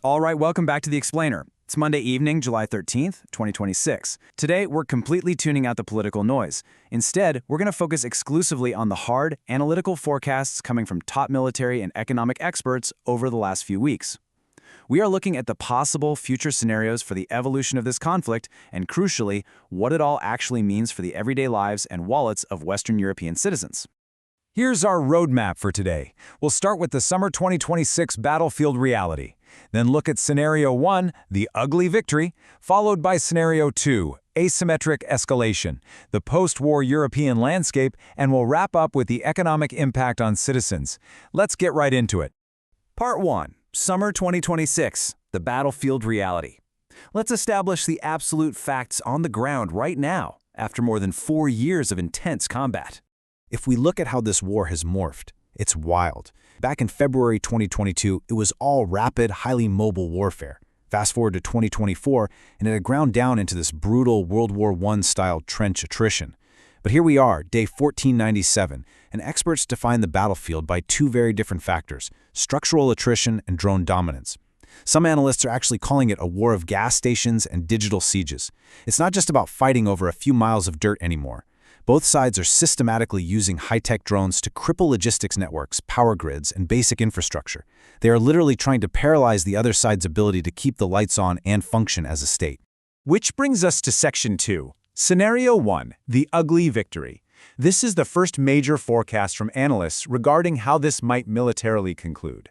All right, welcome back to The Explainer. It's Monday evening, July 13th, 2026. Today, we're completely tuning out the political noise. Instead, we're going to focus exclusively on the hard, analytical forecasts coming from top military and economic experts over the last few weeks. We are looking at the possible future scenarios for the evolution of this conflict and, crucially, what it all actually means for the everyday lives and wallets of Western European citizens. Here's our roadmap for today. We'll start with the summer 2026 battlefield reality. Then look at Scenario 1, the ugly victory, followed by Scenario 2, asymmetric escalation, the post-war European landscape, and we'll wrap up with the economic impact on citizens. Let's get right into it. Part 1. Summer 2026, the battlefield reality. Let's establish the absolute facts on the ground right now, after more than 4 years of intense combat. If we look at how this war has morphed, it's wild. Back in February 2022, it was all rapid, highly mobile warfare. Fast forward to 2024, and it had ground down into this brutal World War I-style trench attrition. But here we are, day 1497, and experts define the battlefield by two very different factors: structural attrition and drone dominance. Some analysts are actually calling it a war of gas stations and digital sieges. It's not just about fighting over a few miles of dirt anymore. Both sides are systematically using high-tech drones to cripple logistics networks, power grids, and basic infrastructure. They are literally trying to paralyze the other side's ability to keep the lights on and function as a state. Which brings us to Section 2. Scenario 1, the ugly victory. This is the first major forecast from analysts regarding how this might militarily conclude.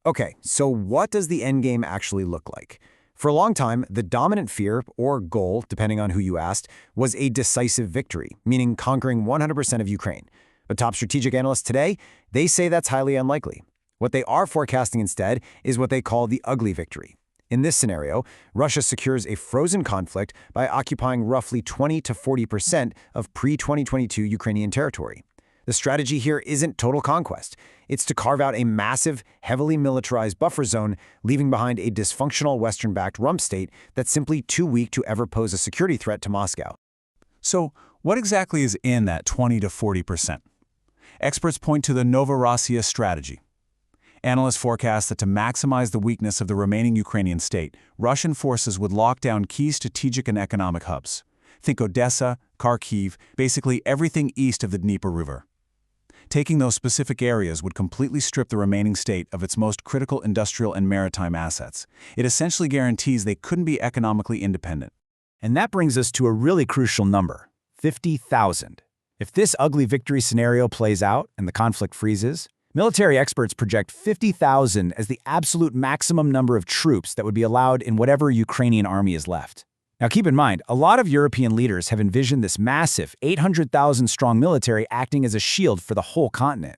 Okay, so what does the endgame actually look like? For a long time, the dominant fear, or goal, depending on who you asked, was a decisive victory, meaning conquering 100% of Ukraine. But top strategic analysts today, they say that's highly unlikely. What they are forecasting instead is what they call the ugly victory. In this scenario, Russia secures a frozen conflict by occupying roughly 20 to 40% of pre-2022 Ukrainian territory. The strategy here isn't total conquest. It's to carve out a massive, heavily militarized buffer zone, leaving behind a dysfunctional Western-backed rump state that's simply too weak to ever pose a security threat to Moscow. So, what exactly is in that 20 to 40%? Experts point to the Novorossiya strategy. Analysts forecast that to maximize the weakness of the remaining Ukrainian state, Russian forces would lock down key strategic and economic hubs. Think Odessa, Kharkiv, basically everything east of the Dnieper River. Taking those specific areas would completely strip the remaining state of its most critical industrial and maritime assets. It essentially guarantees they couldn't be economically independent. And that brings us to a really crucial number: 50,000. If this ugly victory scenario plays out and the conflict freezes, military experts project 50,000 as the absolute maximum number of troops that would be allowed in whatever Ukrainian army is left. Now keep in mind, a lot of European leaders have envisioned this massive 800,000-strong military acting as a shield for the whole continent.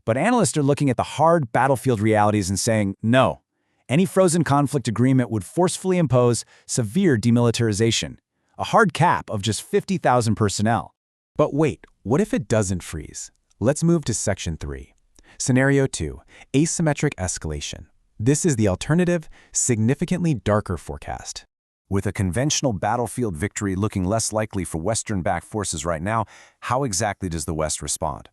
But analysts are looking at the hard battlefield realities and saying, no, any frozen conflict agreement would forcefully impose severe demilitarization, a hard cap of just 50,000 personnel. But wait, what if it doesn't freeze? Let's move to Section 3. Scenario 2, asymmetric escalation. This is the alternative, significantly darker forecast. With a conventional battlefield victory looking less likely for Western-backed forces right now, how exactly does the West respond?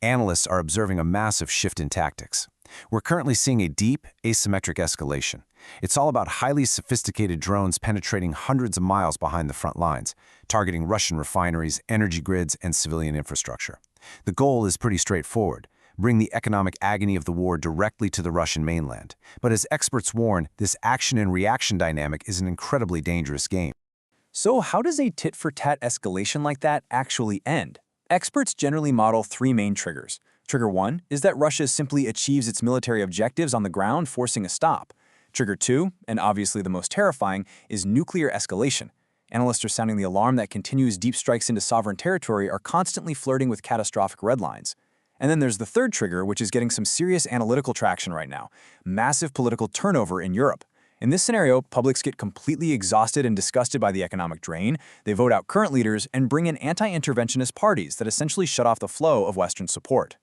Analysts are observing a massive shift in tactics. We're currently seeing a deep, asymmetric escalation. It's all about highly sophisticated drones penetrating hundreds of miles behind the front lines, targeting Russian refineries, energy grids, and civilian infrastructure. The goal is pretty straightforward: bring the economic agony of the war directly to the Russian mainland. But as experts warn, this action and reaction dynamic is an incredibly dangerous game. So how does a tit-for-tat escalation like that actually end? Experts generally model three main triggers. Trigger 1 is that Russia simply achieves its military objectives on the ground, forcing a stop. Trigger 2, and obviously the most terrifying, is nuclear escalation. Analysts are sounding the alarm that continuous deep strikes into sovereign territory are constantly flirting with catastrophic red lines. And then there's the third trigger, which is getting some serious analytical traction right now: massive political turnover in Europe. In this scenario, publics get completely exhausted and disgusted by the economic drain, they vote out current leaders, and bring in anti-interventionist parties that essentially shut off the flow of Western support.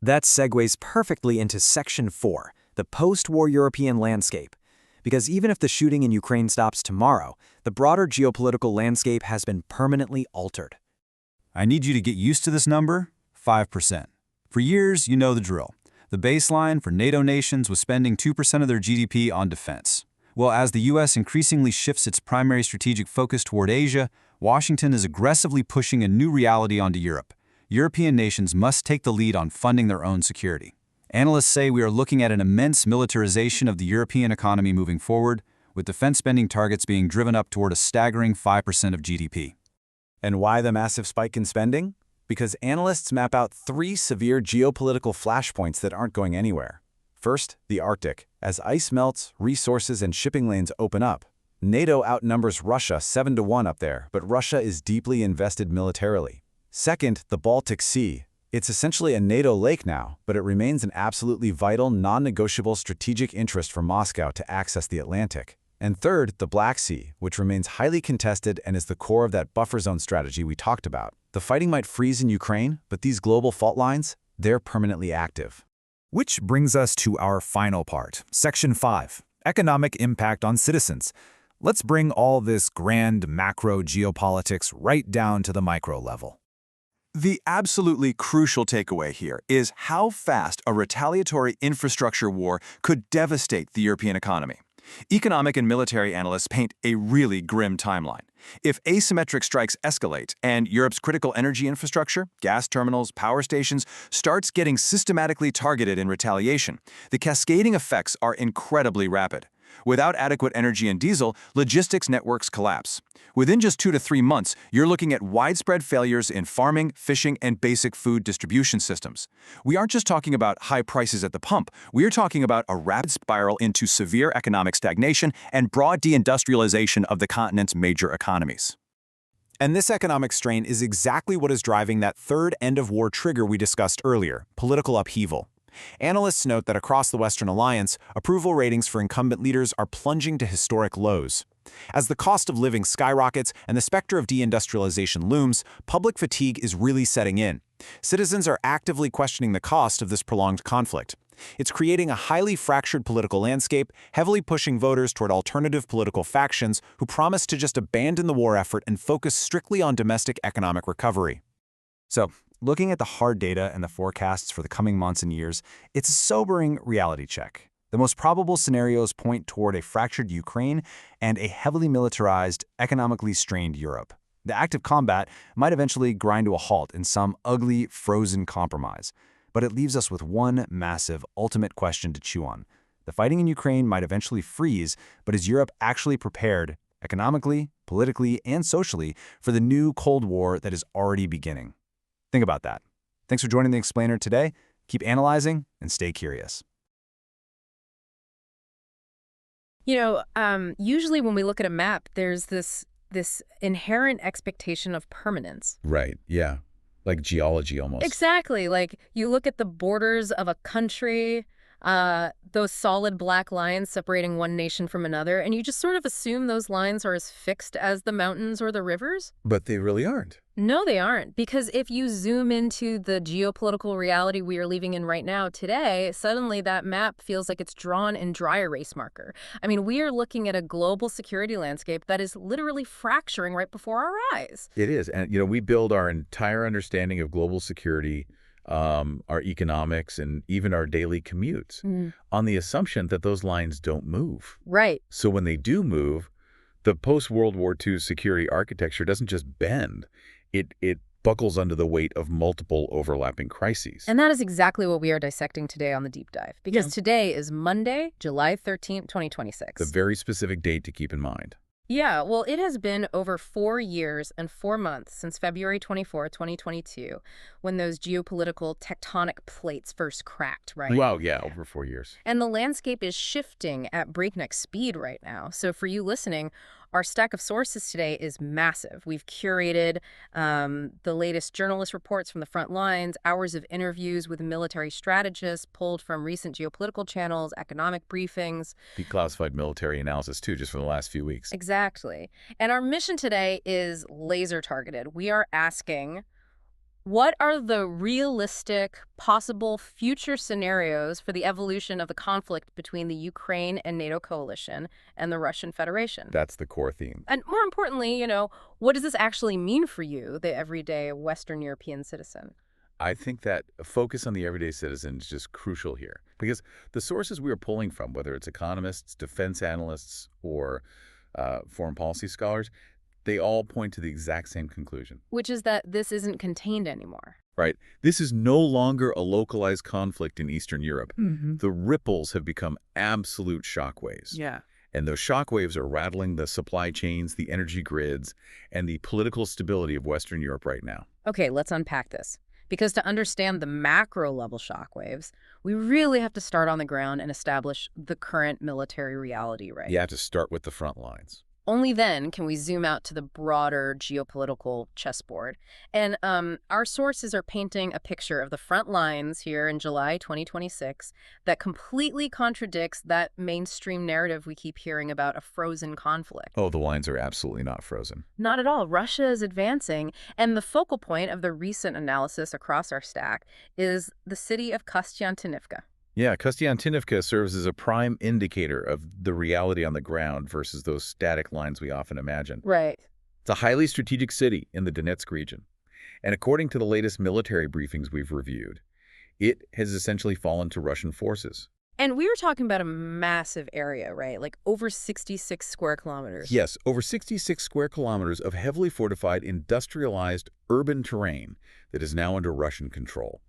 That segues perfectly into Section 4, the post-war European landscape. Because even if the shooting in Ukraine stops tomorrow, the broader geopolitical landscape has been permanently altered. I need you to get used to this number: 5%. For years, you know the drill. The baseline for NATO nations was spending 2% of their GDP on defense. Well, as the U.S. increasingly shifts its primary strategic focus toward Asia, Washington is aggressively pushing a new reality onto Europe. European nations must take the lead on funding their own security. Analysts say we are looking at an immense militarization of the European economy moving forward, with defense spending targets being driven up toward a staggering 5% of GDP. And why the massive spike in spending? Because analysts map out 3 severe geopolitical flashpoints that aren't going anywhere. First, the Arctic. As ice melts, resources and shipping lanes open up. NATO outnumbers Russia 7-1 up there, but Russia is deeply invested militarily. Second, the Baltic Sea. It's essentially a NATO lake now, but it remains an absolutely vital, non-negotiable strategic interest for Moscow to access the Atlantic. And third, the Black Sea, which remains highly contested and is the core of that buffer zone strategy we talked about. The fighting might freeze in Ukraine, but these global fault lines, they're permanently active. Which brings us to our final part, Section 5, Economic Impact on Citizens. Let's bring all this grand macro geopolitics right down to the micro level. The absolutely crucial takeaway here is how fast a retaliatory infrastructure war could devastate the European economy. Economic and military analysts paint a really grim timeline. If asymmetric strikes escalate and Europe's critical energy infrastructure, gas terminals, power stations, starts getting systematically targeted in retaliation, the cascading effects are incredibly rapid. Without adequate energy and diesel, logistics networks collapse. Within just 2 to 3 months, you're looking at widespread failures in farming, fishing, and basic food distribution systems. We aren't just talking about high prices at the pump. We're talking about a rapid spiral into severe economic stagnation and broad deindustrialization of the continent's major economies. And this economic strain is exactly what is driving that third end-of-war trigger we discussed earlier, political upheaval. Analysts note that across the Western Alliance, approval ratings for incumbent leaders are plunging to historic lows. As the cost of living skyrockets and the specter of deindustrialization looms, public fatigue is really setting in. Citizens are actively questioning the cost of this prolonged conflict. It's creating a highly fractured political landscape, heavily pushing voters toward alternative political factions who promise to just abandon the war effort and focus strictly on domestic economic recovery. So, looking at the hard data and the forecasts for the coming months and years, it's a sobering reality check. The most probable scenarios point toward a fractured Ukraine and a heavily militarized, economically strained Europe. The active combat might eventually grind to a halt in some ugly, frozen compromise. But it leaves us with one massive, ultimate question to chew on. The fighting in Ukraine might eventually freeze, but is Europe actually prepared, economically, politically, and socially, for the new Cold War that is already beginning? Think about that. Thanks for joining The Explainer today. Keep analyzing and stay curious. Usually when we look at a map, there's this inherent expectation of permanence. Right, yeah. Like geology almost. Exactly. Like you look at the borders of a country, those solid black lines separating one nation from another, and you just sort of assume those lines are as fixed as the mountains or the rivers. But they really aren't. No, they aren't. Because if you zoom into the geopolitical reality we are living in right now today, suddenly that map feels like it's drawn in dry erase marker. I mean, we are looking at a global security landscape that is literally fracturing right before our eyes. It is. And, we build our entire understanding of global security, our economics, and even our daily commutes on the assumption that those lines don't move. Right. So when they do move, the post-World War II security architecture doesn't just bend. It buckles under the weight of multiple overlapping crises. And that is exactly what we are dissecting today on the Deep Dive. Because today is Monday, July 13th, 2026. The very specific date to keep in mind. Yeah, well, it has been over 4 years and 4 months since February 24, 2022, when those geopolitical tectonic plates first cracked, right? Wow, yeah, over 4 years. And the landscape is shifting at breakneck speed right now. So for you listening, our stack of sources today is massive. We've curated the latest journalist reports from the front lines, hours of interviews with military strategists pulled from recent geopolitical channels, economic briefings. Declassified military analysis, too, just for the last few weeks. Exactly. And our mission today is laser targeted. We are asking, what are the realistic, possible future scenarios for the evolution of the conflict between the Ukraine and NATO coalition and the Russian Federation? That's the core theme. And more importantly, what does this actually mean for you, the everyday Western European citizen? I think that a focus on the everyday citizen is just crucial here. Because the sources we are pulling from, whether it's economists, defense analysts, or foreign policy scholars, they all point to the exact same conclusion. Which is that this isn't contained anymore. Right. This is no longer a localized conflict in Eastern Europe. The ripples have become absolute shockwaves. Yeah. And those shockwaves are rattling the supply chains, the energy grids, and the political stability of Western Europe right now. Okay, let's unpack this. Because to understand the macro-level shockwaves, we really have to start on the ground and establish the current military reality, right? You have to start with the front lines. Only then can we zoom out to the broader geopolitical chessboard. And our sources are painting a picture of the front lines here in July 2026 that completely contradicts that mainstream narrative we keep hearing about a frozen conflict. Oh, the lines are absolutely not frozen. Not at all. Russia is advancing, and the focal point of the recent analysis across our stack is the city of Kostiantynivka. Yeah, Kostiantynivka serves as a prime indicator of the reality on the ground versus those static lines we often imagine. Right. It's a highly strategic city in the Donetsk region. And according to the latest military briefings we've reviewed, it has essentially fallen to Russian forces. And we were talking about a massive area, right? Like over 66 square kilometers. Yes, over 66 square kilometers of heavily fortified, industrialized, urban terrain that is now under Russian control.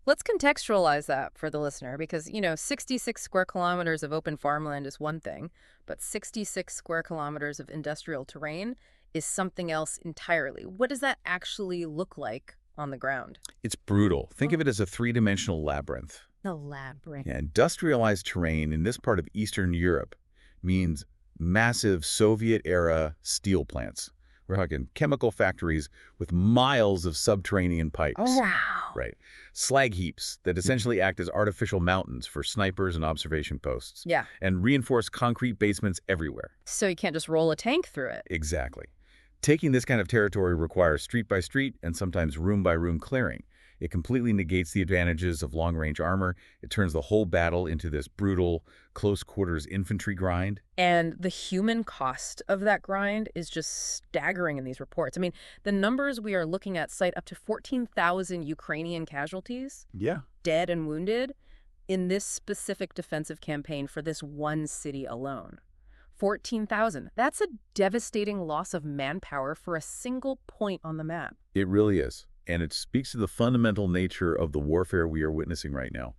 Let's contextualize that for the listener because, 66 square kilometers of open farmland is one thing, but 66 square kilometers of industrial terrain is something else entirely. What does that actually look like on the ground? It's brutal. Think of it as a three-dimensional labyrinth. The labyrinth. Yeah, industrialized terrain in this part of Eastern Europe means massive Soviet-era steel plants. We're talking chemical factories with miles of subterranean pipes. Oh, wow. Right. Slag heaps that essentially act as artificial mountains for snipers and observation posts. Yeah. And reinforced concrete basements everywhere. So you can't just roll a tank through it. Exactly. Taking this kind of territory requires street-by-street and sometimes room-by-room clearing. It completely negates the advantages of long-range armor. It turns the whole battle into this brutal, close-quarters infantry grind. And the human cost of that grind is just staggering in these reports. I mean, the numbers we are looking at cite up to 14,000 Ukrainian casualties, dead and wounded, in this specific defensive campaign for this one city alone. 14,000. That's a devastating loss of manpower for a single point on the map. It really is. And it speaks to the fundamental nature of the warfare we are witnessing right now.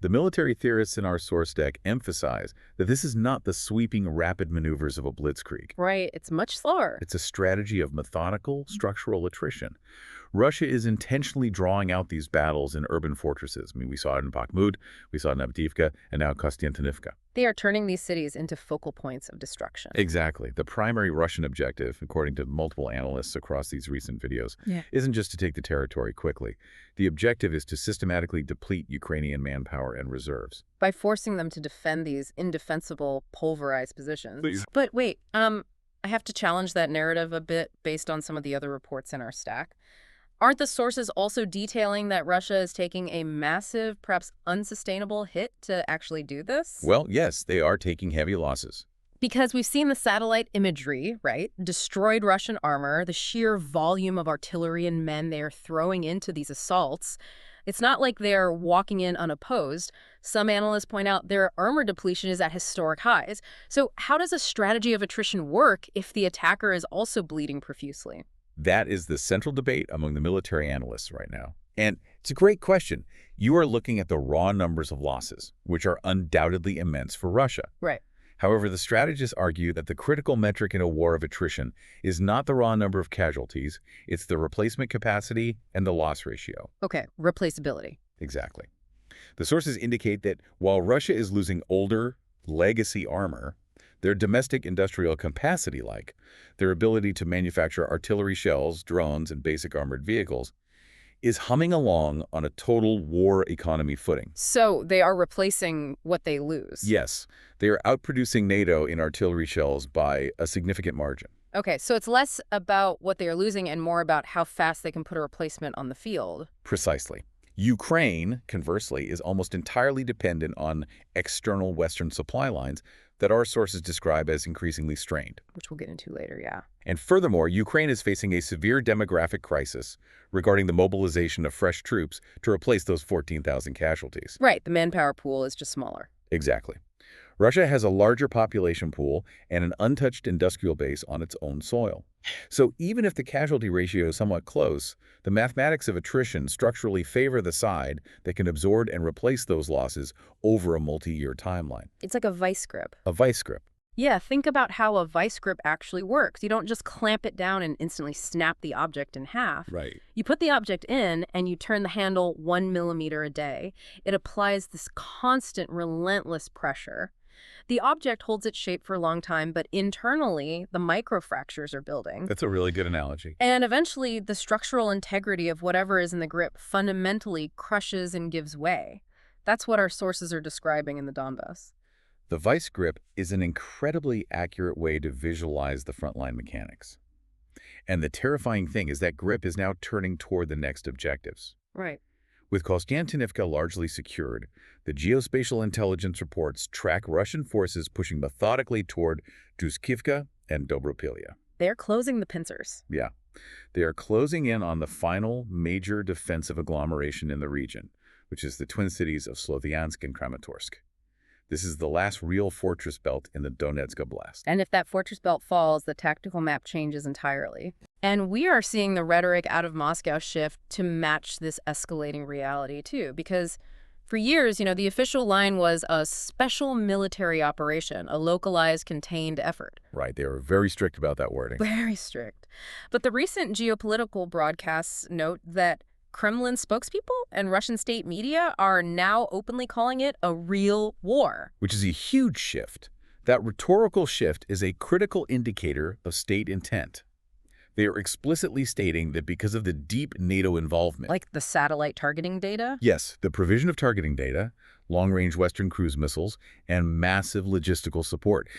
The military theorists in our source deck emphasize that this is not the sweeping, rapid maneuvers of a blitzkrieg. Right, it's much slower. It's a strategy of methodical, structural attrition. Russia is intentionally drawing out these battles in urban fortresses. I mean, we saw it in Bakhmut, we saw it in Avdiivka, and now Kostiantynivka. They are turning these cities into focal points of destruction. Exactly. The primary Russian objective, according to multiple analysts across these recent videos, isn't just to take the territory quickly. The objective is to systematically deplete Ukrainian manpower and reserves. By forcing them to defend these indefensible, pulverized positions. Please. But wait, I have to challenge that narrative a bit based on some of the other reports in our stack. Aren't the sources also detailing that Russia is taking a massive, perhaps unsustainable hit to actually do this? Well, yes, they are taking heavy losses. Because we've seen the satellite imagery, right? Destroyed Russian armor, the sheer volume of artillery and men they are throwing into these assaults. It's not like they're walking in unopposed. Some analysts point out their armor depletion is at historic highs. So how does a strategy of attrition work if the attacker is also bleeding profusely? That is the central debate among the military analysts right now. And it's a great question. You are looking at the raw numbers of losses, which are undoubtedly immense for Russia. Right. However, the strategists argue that the critical metric in a war of attrition is not the raw number of casualties, it's the replacement capacity and the loss ratio. Okay, replaceability. Exactly. The sources indicate that while Russia is losing older, legacy armor, their domestic industrial capacity, like their ability to manufacture artillery shells, drones, and basic armored vehicles, is humming along on a total war economy footing. So they are replacing what they lose? Yes. They are outproducing NATO in artillery shells by a significant margin. Okay, so it's less about what they are losing and more about how fast they can put a replacement on the field. Precisely. Ukraine, conversely, is almost entirely dependent on external Western supply lines that our sources describe as increasingly strained. Which we'll get into later, yeah. And furthermore, Ukraine is facing a severe demographic crisis regarding the mobilization of fresh troops to replace those 14,000 casualties. Right, the manpower pool is just smaller. Exactly. Russia has a larger population pool and an untouched industrial base on its own soil. So even if the casualty ratio is somewhat close, the mathematics of attrition structurally favor the side that can absorb and replace those losses over a multi-year timeline. It's like a vice grip. A vice grip. Yeah, think about how a vice grip actually works. You don't just clamp it down and instantly snap the object in half. Right. You put the object in and you turn the handle 1 millimeter a day. It applies this constant, relentless pressure. The object holds its shape for a long time, but internally, the microfractures are building. That's a really good analogy. And eventually, the structural integrity of whatever is in the grip fundamentally crushes and gives way. That's what our sources are describing in the Donbass. The vice grip is an incredibly accurate way to visualize the frontline mechanics. And the terrifying thing is that grip is now turning toward the next objectives. Right. With Kostiantynivka largely secured, the geospatial intelligence reports track Russian forces pushing methodically toward Druskivka and Dobropilya. They're closing the pincers. Yeah. They are closing in on the final major defensive agglomeration in the region, which is the twin cities of Sloviansk and Kramatorsk. This is the last real fortress belt in the Donetsk Oblast. And if that fortress belt falls, the tactical map changes entirely. And we are seeing the rhetoric out of Moscow shift to match this escalating reality, too, because for years, the official line was a special military operation, a localized, contained effort. Right. They were very strict about that wording. Very strict. But the recent geopolitical broadcasts note that Kremlin spokespeople and Russian state media are now openly calling it a real war. Which is a huge shift. That rhetorical shift is a critical indicator of state intent. They are explicitly stating that because of the deep NATO involvement— Like the satellite targeting data? Yes, the provision of targeting data, long-range Western cruise missiles, and massive logistical support.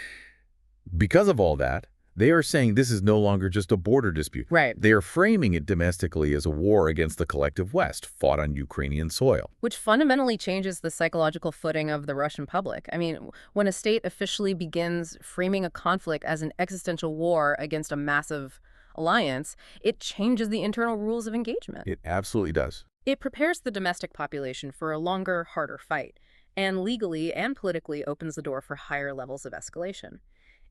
Because of all that, they are saying this is no longer just a border dispute. Right. They are framing it domestically as a war against the collective West, fought on Ukrainian soil. Which fundamentally changes the psychological footing of the Russian public. I mean, when a state officially begins framing a conflict as an existential war against a massive alliance, it changes the internal rules of engagement. It absolutely does. It prepares the domestic population for a longer, harder fight, and legally and politically opens the door for higher levels of escalation.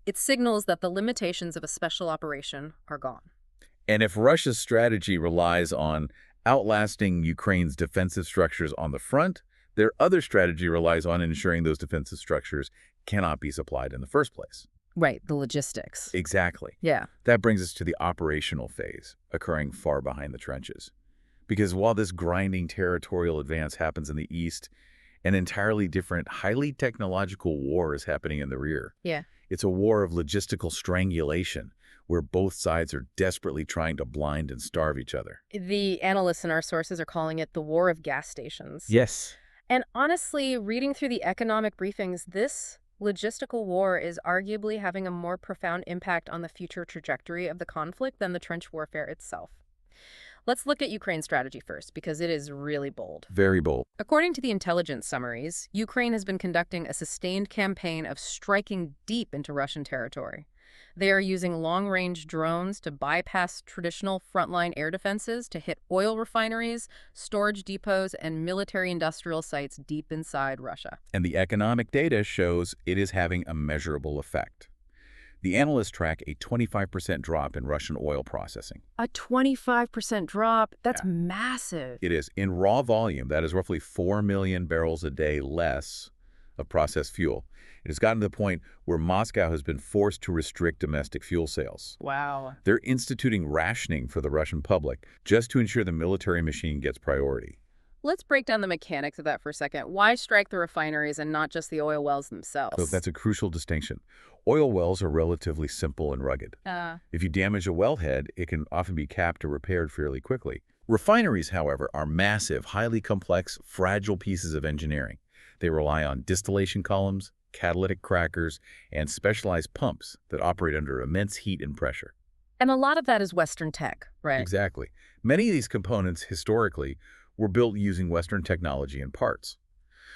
It signals that the limitations of a special operation are gone. And if Russia's strategy relies on outlasting Ukraine's defensive structures on the front, their other strategy relies on ensuring those defensive structures cannot be supplied in the first place. Right, the logistics. Exactly. Yeah. That brings us to the operational phase, occurring far behind the trenches. Because while this grinding territorial advance happens in the east, an entirely different, highly technological war is happening in the rear. Yeah. It's a war of logistical strangulation, where both sides are desperately trying to blind and starve each other. The analysts in our sources are calling it the war of gas stations. Yes. And honestly, reading through the economic briefings, this logistical war is arguably having a more profound impact on the future trajectory of the conflict than the trench warfare itself. Let's look at Ukraine's strategy first, because it is really bold. Very bold. According to the intelligence summaries, Ukraine has been conducting a sustained campaign of striking deep into Russian territory. They are using long-range drones to bypass traditional frontline air defenses to hit oil refineries, storage depots, and military-industrial sites deep inside Russia. And the economic data shows it is having a measurable effect. The analysts track a 25% drop in Russian oil processing. A 25% drop? That's Yeah. massive. It is. In raw volume, that is roughly 4 million barrels a day less of processed fuel. It has gotten to the point where Moscow has been forced to restrict domestic fuel sales. Wow. They're instituting rationing for the Russian public just to ensure the military machine gets priority. Let's break down the mechanics of that for a second. Why strike the refineries and not just the oil wells themselves? So that's a crucial distinction. Oil wells are relatively simple and rugged. If you damage a wellhead, it can often be capped or repaired fairly quickly. Refineries, however, are massive, highly complex, fragile pieces of engineering. They rely on distillation columns, catalytic crackers, and specialized pumps that operate under immense heat and pressure. And a lot of that is Western tech, right? Exactly. Many of these components, historically, were built using Western technology and parts.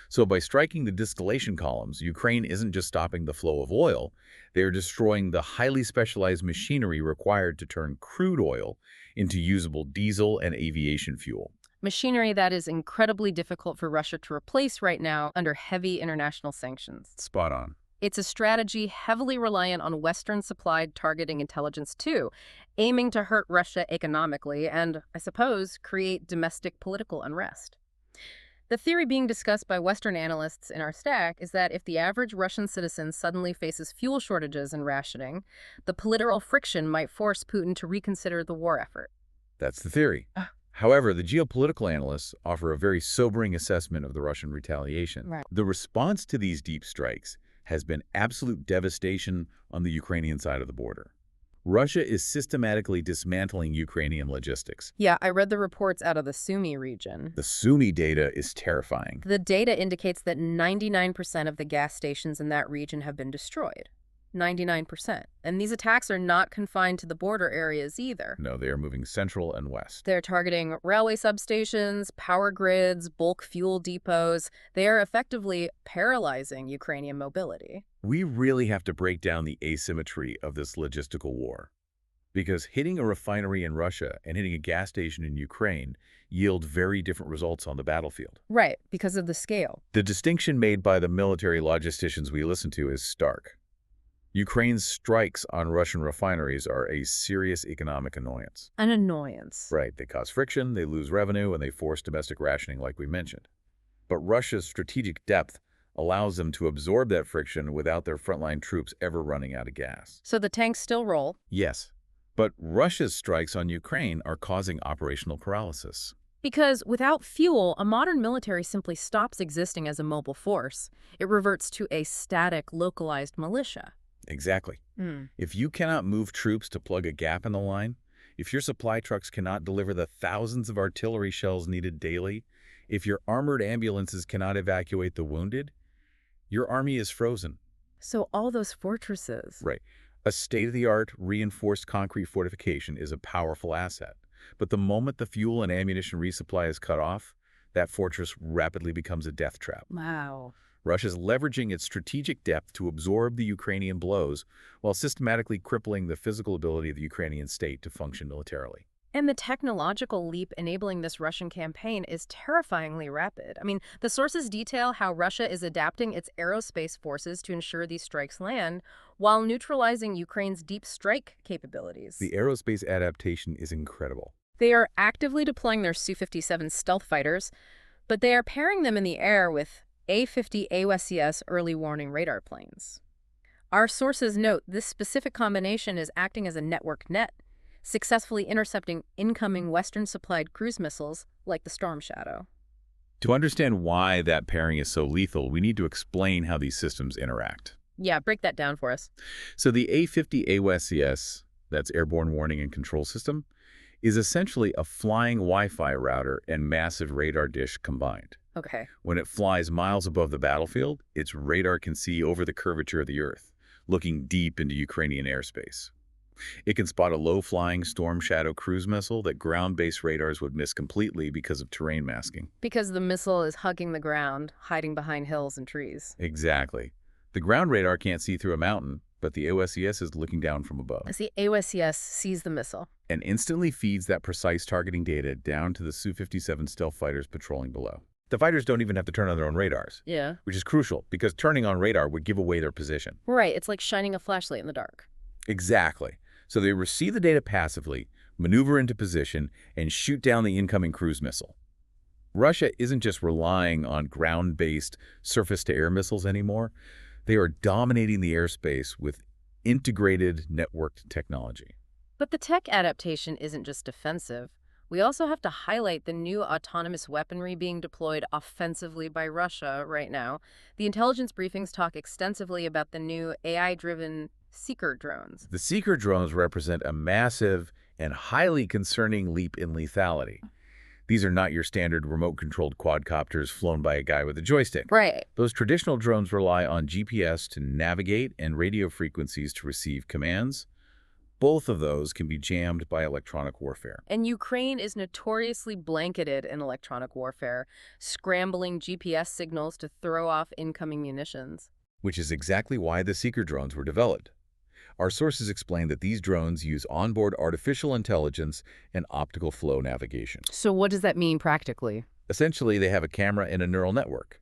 So by striking the distillation columns, Ukraine isn't just stopping the flow of oil, they are destroying the highly specialized machinery required to turn crude oil into usable diesel and aviation fuel. Machinery that is incredibly difficult for Russia to replace right now under heavy international sanctions. Spot on. It's a strategy heavily reliant on Western-supplied targeting intelligence too, aiming to hurt Russia economically and, I suppose, create domestic political unrest. The theory being discussed by Western analysts in our stack is that if the average Russian citizen suddenly faces fuel shortages and rationing, the political friction might force Putin to reconsider the war effort. That's the theory. However, the geopolitical analysts offer a very sobering assessment of the Russian retaliation. Right. The response to these deep strikes has been absolute devastation on the Ukrainian side of the border. Russia is systematically dismantling Ukrainian logistics. Yeah, I read the reports out of the Sumy region. The Sumy data is terrifying. The data indicates that 99% of the gas stations in that region have been destroyed. 99%. And these attacks are not confined to the border areas either. No, they are moving central and west. They're targeting railway substations, power grids, bulk fuel depots. They are effectively paralyzing Ukrainian mobility. We really have to break down the asymmetry of this logistical war. Because hitting a refinery in Russia and hitting a gas station in Ukraine yield very different results on the battlefield. Right, because of the scale. The distinction made by the military logisticians we listen to is stark. Ukraine's strikes on Russian refineries are a serious economic annoyance. An annoyance. Right, they cause friction, they lose revenue, and they force domestic rationing like we mentioned. But Russia's strategic depth allows them to absorb that friction without their frontline troops ever running out of gas. So the tanks still roll. Yes, but Russia's strikes on Ukraine are causing operational paralysis. Because without fuel, a modern military simply stops existing as a mobile force. It reverts to a static, localized militia. Exactly. If you cannot move troops to plug a gap in the line, if your supply trucks cannot deliver the thousands of artillery shells needed daily, if your armored ambulances cannot evacuate the wounded, your army is frozen. So all those fortresses. Right. A state-of-the-art reinforced concrete fortification is a powerful asset. But the moment the fuel and ammunition resupply is cut off, that fortress rapidly becomes a death trap. Wow. Russia's leveraging its strategic depth to absorb the Ukrainian blows while systematically crippling the physical ability of the Ukrainian state to function militarily. And the technological leap enabling this Russian campaign is terrifyingly rapid. I mean, the sources detail how Russia is adapting its aerospace forces to ensure these strikes land while neutralizing Ukraine's deep strike capabilities. The aerospace adaptation is incredible. They are actively deploying their Su-57 stealth fighters, but they are pairing them in the air with A-50 AWACS early warning radar planes. Our sources note this specific combination is acting as a network net, successfully intercepting incoming Western-supplied cruise missiles like the Storm Shadow. To understand why that pairing is so lethal, we need to explain how these systems interact. Yeah, break that down for us. So the A-50 AWACS, that's Airborne Warning and Control System, is essentially a flying Wi-Fi router and massive radar dish combined. Okay. When it flies miles above the battlefield, its radar can see over the curvature of the Earth, looking deep into Ukrainian airspace. It can spot a low-flying Storm Shadow cruise missile that ground-based radars would miss completely because of terrain masking. Because the missile is hugging the ground, hiding behind hills and trees. Exactly. The ground radar can't see through a mountain, but the AWACS is looking down from above. As the AWACS sees the missile. And instantly feeds that precise targeting data down to the Su-57 stealth fighters patrolling below. The fighters don't even have to turn on their own radars. Yeah. Which is crucial, because turning on radar would give away their position. Right, it's like shining a flashlight in the dark. Exactly. So they receive the data passively, maneuver into position, and shoot down the incoming cruise missile. Russia isn't just relying on ground-based surface-to-air missiles anymore. They are dominating the airspace with integrated networked technology. But the tech adaptation isn't just defensive. We also have to highlight the new autonomous weaponry being deployed offensively by Russia right now. The intelligence briefings talk extensively about the new AI-driven Seeker drones. The Seeker drones represent a massive and highly concerning leap in lethality. These are not your standard remote-controlled quadcopters flown by a guy with a joystick. Right. Those traditional drones rely on GPS to navigate and radio frequencies to receive commands. Both of those can be jammed by electronic warfare. And Ukraine is notoriously blanketed in electronic warfare, scrambling GPS signals to throw off incoming munitions. Which is exactly why the seeker drones were developed. Our sources explain that these drones use onboard artificial intelligence and optical flow navigation. So what does that mean practically? Essentially, they have a camera and a neural network.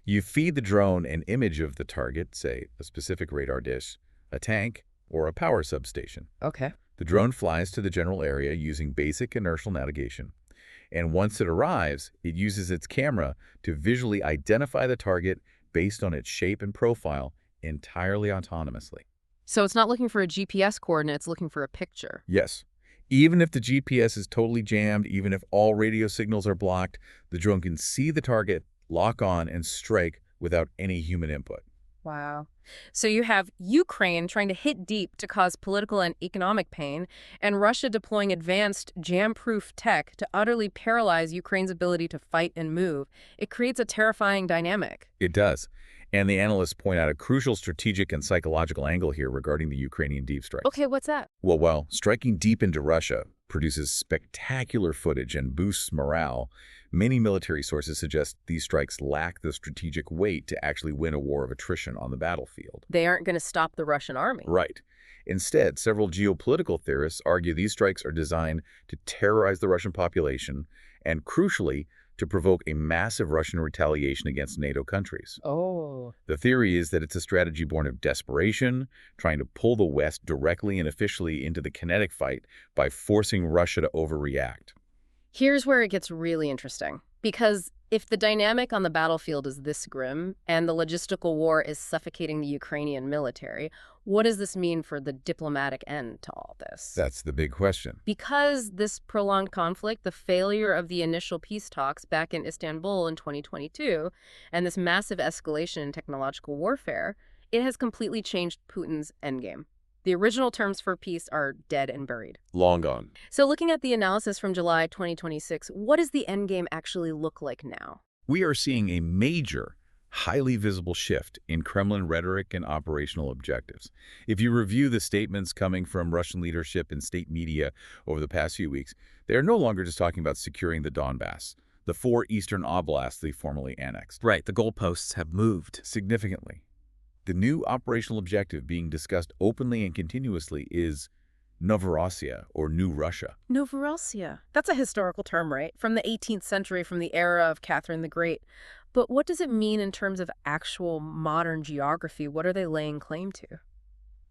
You feed the drone an image of the target, say a specific radar dish, a tank, or a power substation. Okay. The drone flies to the general area using basic inertial navigation. And once it arrives, it uses its camera to visually identify the target based on its shape and profile entirely autonomously. So it's not looking for a GPS coordinate, it's looking for a picture. Yes. Even if the GPS is totally jammed, even if all radio signals are blocked, the drone can see the target, lock on, and strike without any human input. Wow. So you have Ukraine trying to hit deep to cause political and economic pain, and Russia deploying advanced jam-proof tech to utterly paralyze Ukraine's ability to fight and move. It creates a terrifying dynamic. It does. And the analysts point out a crucial strategic and psychological angle here regarding the Ukrainian deep strikes. Okay, what's that? Well, while striking deep into Russia produces spectacular footage and boosts morale, many military sources suggest these strikes lack the strategic weight to actually win a war of attrition on the battlefield. They aren't going to stop the Russian army. Right. Instead, several geopolitical theorists argue these strikes are designed to terrorize the Russian population and, crucially, to provoke a massive Russian retaliation against NATO countries. Oh. The theory is that it's a strategy born of desperation, trying to pull the West directly and officially into the kinetic fight by forcing Russia to overreact. Here's where it gets really interesting. Because if the dynamic on the battlefield is this grim, and the logistical war is suffocating the Ukrainian military, what does this mean for the diplomatic end to all this? That's the big question. Because this prolonged conflict, the failure of the initial peace talks back in Istanbul in 2022, and this massive escalation in technological warfare, it has completely changed Putin's endgame. The original terms for peace are dead and buried. Long gone. So looking at the analysis from July 2026, what does the endgame actually look like now? We are seeing a major, highly visible shift in Kremlin rhetoric and operational objectives. If you review the statements coming from Russian leadership and state media over the past few weeks, they are no longer just talking about securing the Donbass, the 4 eastern oblasts they formerly annexed. Right, the goalposts have moved. Significantly. The new operational objective being discussed openly and continuously is Novorossiya, or New Russia. Novorossiya. That's a historical term, right? From the 18th century, from the era of Catherine the Great. But what does it mean in terms of actual modern geography? What are they laying claim to?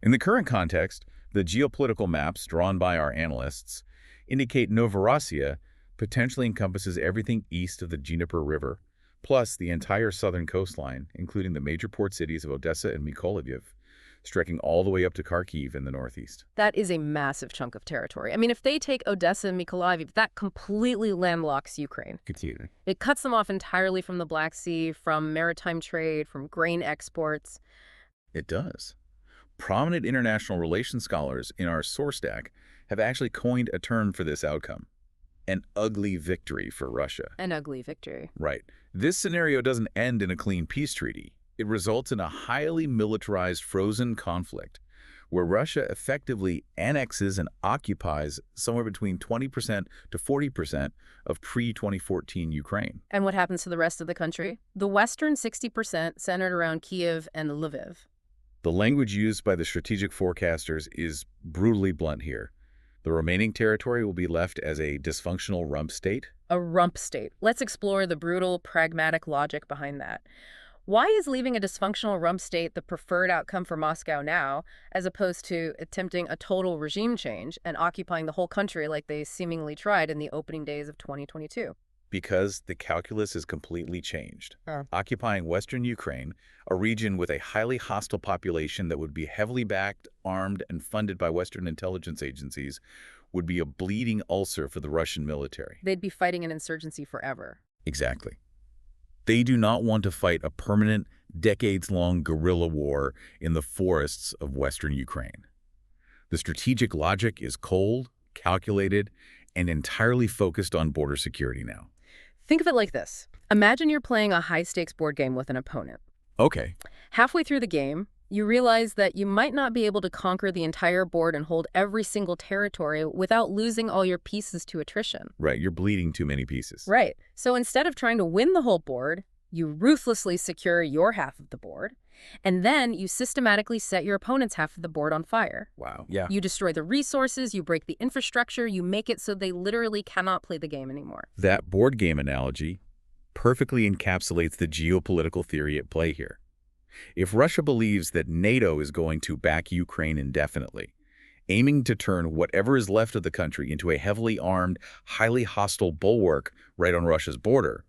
In the current context, the geopolitical maps drawn by our analysts indicate Novorossiya potentially encompasses everything east of the Dnieper River, plus the entire southern coastline, including the major port cities of Odessa and Mykolaiv, stretching all the way up to Kharkiv in the northeast. That is a massive chunk of territory. I mean, if they take Odessa and Mykolaiv, that completely landlocks Ukraine. Continue. It cuts them off entirely from the Black Sea, from maritime trade, from grain exports. It does. Prominent international relations scholars in our source stack have actually coined a term for this outcome: an ugly victory for Russia. An ugly victory. Right. This scenario doesn't end in a clean peace treaty. It results in a highly militarized frozen conflict where Russia effectively annexes and occupies somewhere between 20% to 40% of pre-2014 Ukraine. And what happens to the rest of the country? The western 60% centered around Kiev and Lviv. The language used by the strategic forecasters is brutally blunt here. The remaining territory will be left as a dysfunctional rump state. A rump state. Let's explore the brutal, pragmatic logic behind that. Why is leaving a dysfunctional rump state the preferred outcome for Moscow now, as opposed to attempting a total regime change and occupying the whole country like they seemingly tried in the opening days of 2022? Because the calculus is completely changed. Occupying western Ukraine, a region with a highly hostile population that would be heavily backed, armed, and funded by Western intelligence agencies, would be a bleeding ulcer for the Russian military. They'd be fighting an insurgency forever. Exactly. They do not want to fight a permanent, decades-long guerrilla war in the forests of western Ukraine. The strategic logic is cold, calculated, and entirely focused on border security now. Think of it like this. Imagine you're playing a high-stakes board game with an opponent. Okay. Halfway through the game, You realize that you might not be able to conquer the entire board and hold every single territory without losing all your pieces to attrition. Right, you're bleeding too many pieces. Right. So instead of trying to win the whole board, you ruthlessly secure your half of the board, and then you systematically set your opponent's half of the board on fire. Wow, yeah. You destroy the resources, you break the infrastructure, you make it so they literally cannot play the game anymore. That board game analogy perfectly encapsulates the geopolitical theory at play here. If Russia believes that NATO is going to back Ukraine indefinitely, aiming to turn whatever is left of the country into a heavily armed, highly hostile bulwark right on Russia's border,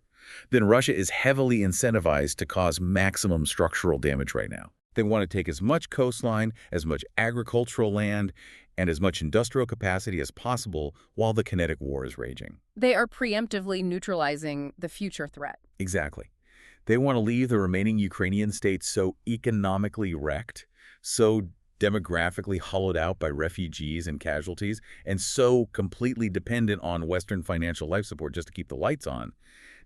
then Russia is heavily incentivized to cause maximum structural damage right now. They want to take as much coastline, as much agricultural land, and as much industrial capacity as possible while the kinetic war is raging. They are preemptively neutralizing the future threat. Exactly. They want to leave the remaining Ukrainian states so economically wrecked, so demographically hollowed out by refugees and casualties, and so completely dependent on Western financial life support just to keep the lights on,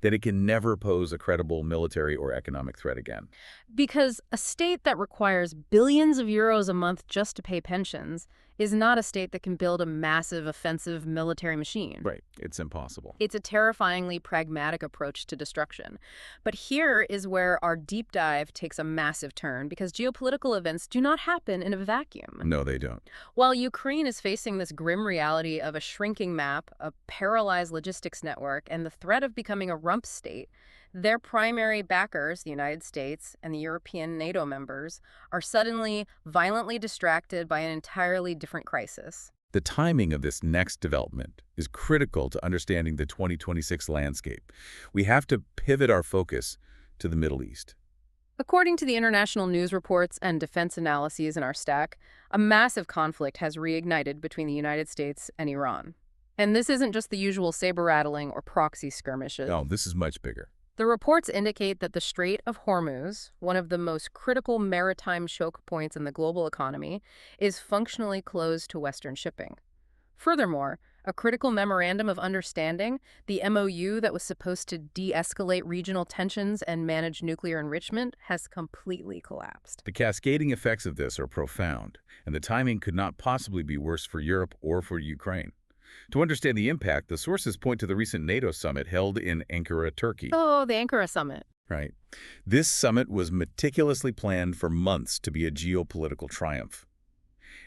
that it can never pose a credible military or economic threat again. Because a state that requires billions of euros a month just to pay pensions is not a state that can build a massive offensive military machine. Right. It's impossible. It's a terrifyingly pragmatic approach to destruction. But here is where our deep dive takes a massive turn, because geopolitical events do not happen in a vacuum. No, they don't. While Ukraine is facing this grim reality of a shrinking map, a paralyzed logistics network, and the threat of becoming a rump state, their primary backers, the United States and the European NATO members, are suddenly violently distracted by an entirely different crisis. The timing of this next development is critical to understanding the 2026 landscape. We have to pivot our focus to the Middle East. According to the international news reports and defense analyses in our stack, a massive conflict has reignited between the United States and Iran. And this isn't just the usual saber-rattling or proxy skirmishes. No, this is much bigger. The reports indicate that the Strait of Hormuz, one of the most critical maritime choke points in the global economy, is functionally closed to Western shipping. Furthermore, a critical memorandum of understanding, the MOU that was supposed to de-escalate regional tensions and manage nuclear enrichment, has completely collapsed. The cascading effects of this are profound, and the timing could not possibly be worse for Europe or for Ukraine. To understand the impact, the sources point to the recent NATO summit held in Ankara, Turkey. Oh, the Ankara summit. Right. This summit was meticulously planned for months to be a geopolitical triumph.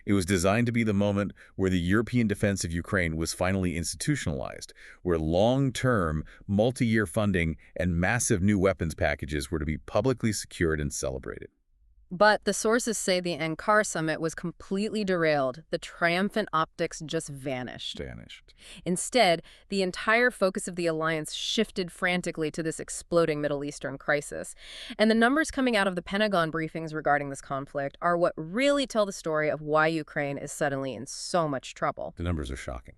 It was designed to be the moment where the European defense of Ukraine was finally institutionalized, where long-term, multi-year funding and massive new weapons packages were to be publicly secured and celebrated. But the sources say the Ankara summit was completely derailed. The triumphant optics just vanished. Instead, the entire focus of the alliance shifted frantically to this exploding Middle Eastern crisis. And the numbers coming out of the Pentagon briefings regarding this conflict are what really tell the story of why Ukraine is suddenly in so much trouble. The numbers are shocking.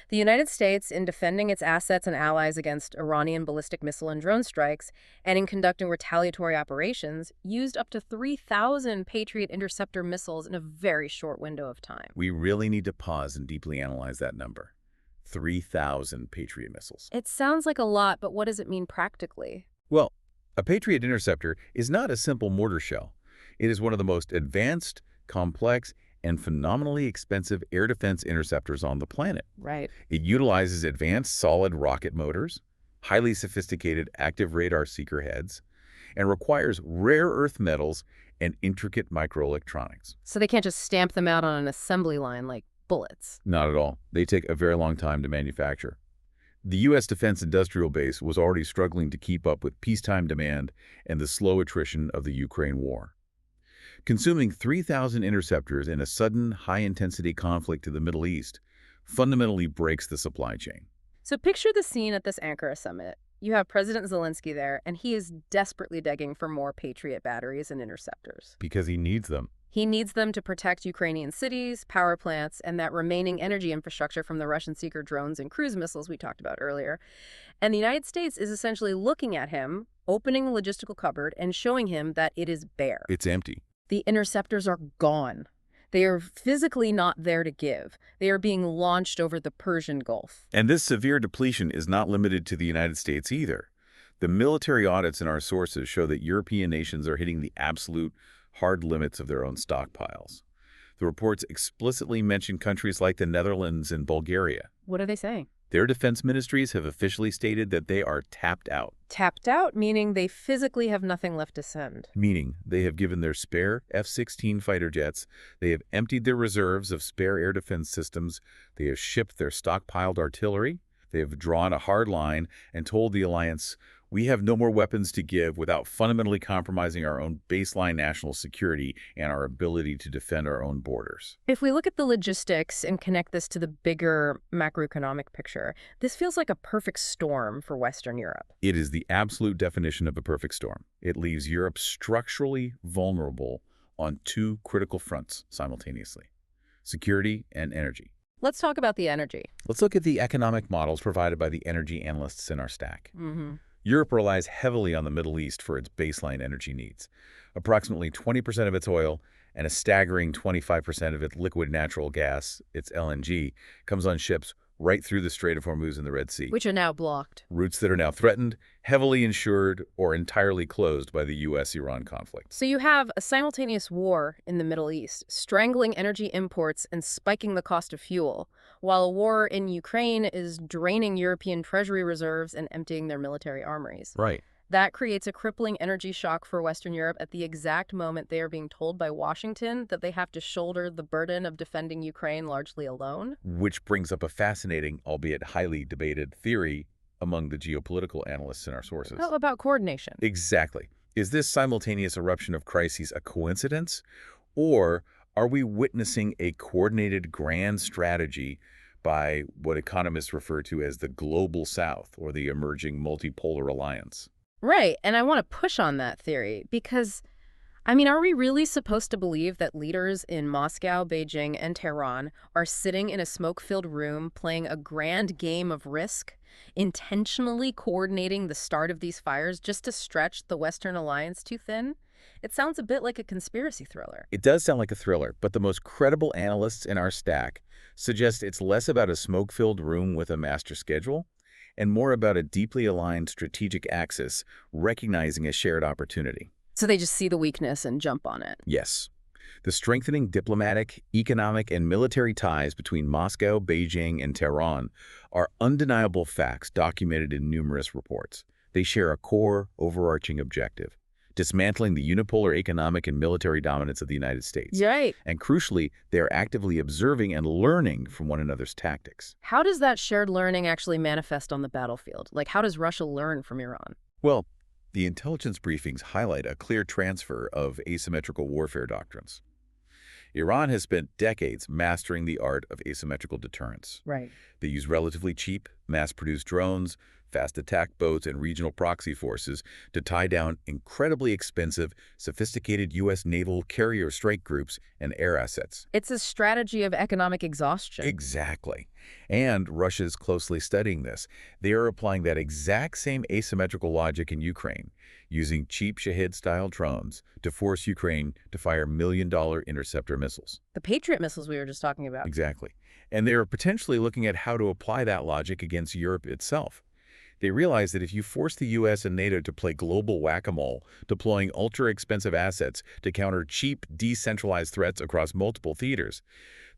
The United States, in defending its assets and allies against Iranian ballistic missile and drone strikes, and in conducting retaliatory operations, used up to 3,000 Patriot interceptor missiles in a very short window of time. We really need to pause and deeply analyze that number. 3,000 Patriot missiles. It sounds like a lot, but what does it mean practically? Well, a Patriot interceptor is not a simple mortar shell. It is one of the most advanced, complex, and phenomenally expensive air defense interceptors on the planet. Right. It utilizes advanced solid rocket motors, highly sophisticated active radar seeker heads, and requires rare earth metals and intricate microelectronics. So they can't just stamp them out on an assembly line like bullets. Not at all. They take a very long time to manufacture. The U.S. defense industrial base was already struggling to keep up with peacetime demand and the slow attrition of the Ukraine war. Consuming 3,000 interceptors in a sudden, high-intensity conflict to the Middle East fundamentally breaks the supply chain. So picture the scene at this Ankara summit. You have President Zelensky there, and he is desperately begging for more Patriot batteries and interceptors. Because he needs them. He needs them to protect Ukrainian cities, power plants, and that remaining energy infrastructure from the Russian seeker drones and cruise missiles we talked about earlier. And the United States is essentially looking at him, opening the logistical cupboard, and showing him that it is bare. It's empty. The interceptors are gone. They are physically not there to give. They are being launched over the Persian Gulf. And this severe depletion is not limited to the United States either. The military audits in our sources show that European nations are hitting the absolute hard limits of their own stockpiles. The reports explicitly mention countries like the Netherlands and Bulgaria. What are they saying? Their defense ministries have officially stated that they are tapped out. Tapped out, meaning they physically have nothing left to send. Meaning they have given their spare F-16 fighter jets, they have emptied their reserves of spare air defense systems, they have shipped their stockpiled artillery, they have drawn a hard line and told the alliance, we have no more weapons to give without fundamentally compromising our own baseline national security and our ability to defend our own borders. If we look at the logistics and connect this to the bigger macroeconomic picture, this feels like a perfect storm for Western Europe. It is the absolute definition of a perfect storm. It leaves Europe structurally vulnerable on two critical fronts simultaneously: security and energy. Let's talk about the energy. Let's look at the economic models provided by the energy analysts in our stack. Europe relies heavily on the Middle East for its baseline energy needs. Approximately 20% of its oil and a staggering 25% of its liquid natural gas, its LNG, comes on ships right through the Strait of Hormuz and the Red Sea. Which are now blocked. Routes that are now threatened, heavily insured, or entirely closed by the U.S.-Iran conflict. So you have a simultaneous war in the Middle East, strangling energy imports and spiking the cost of fuel, while a war in Ukraine is draining European treasury reserves and emptying their military armories. Right. That creates a crippling energy shock for Western Europe at the exact moment they are being told by Washington that they have to shoulder the burden of defending Ukraine largely alone. Which brings up a fascinating, albeit highly debated, theory among the geopolitical analysts in our sources. Oh, about coordination. Exactly. Is this simultaneous eruption of crises a coincidence? Or are we witnessing a coordinated grand strategy by what economists refer to as the Global South or the emerging multipolar alliance? Right, and I want to push on that theory because, I mean, are we really supposed to believe that leaders in Moscow, Beijing, and Tehran are sitting in a smoke-filled room playing a grand game of Risk, intentionally coordinating the start of these fires just to stretch the Western alliance too thin? It sounds a bit like a conspiracy thriller. It does sound like a thriller, but the most credible analysts in our stack suggest it's less about a smoke-filled room with a master schedule and more about a deeply aligned strategic axis recognizing a shared opportunity. So they just see the weakness and jump on it. Yes. The strengthening diplomatic, economic, and military ties between Moscow, Beijing, and Tehran are undeniable facts documented in numerous reports. They share a core, overarching objective: dismantling the unipolar economic and military dominance of the United States. Right. And crucially, they are actively observing and learning from one another's tactics. How does that shared learning actually manifest on the battlefield? Like, how does Russia learn from Iran? Well, the intelligence briefings highlight a clear transfer of asymmetrical warfare doctrines. Iran has spent decades mastering the art of asymmetrical deterrence. Right. They use relatively cheap, mass-produced drones, fast attack boats, and regional proxy forces to tie down incredibly expensive, sophisticated U.S. naval carrier strike groups and air assets. It's a strategy of economic exhaustion. Exactly. And Russia's closely studying this. They are applying that exact same asymmetrical logic in Ukraine, using cheap Shahed-style drones to force Ukraine to fire million-dollar interceptor missiles. The Patriot missiles we were just talking about. Exactly. And they are potentially looking at how to apply that logic against Europe itself. They realize that if you force the U.S. and NATO to play global whack-a-mole, deploying ultra-expensive assets to counter cheap, decentralized threats across multiple theaters,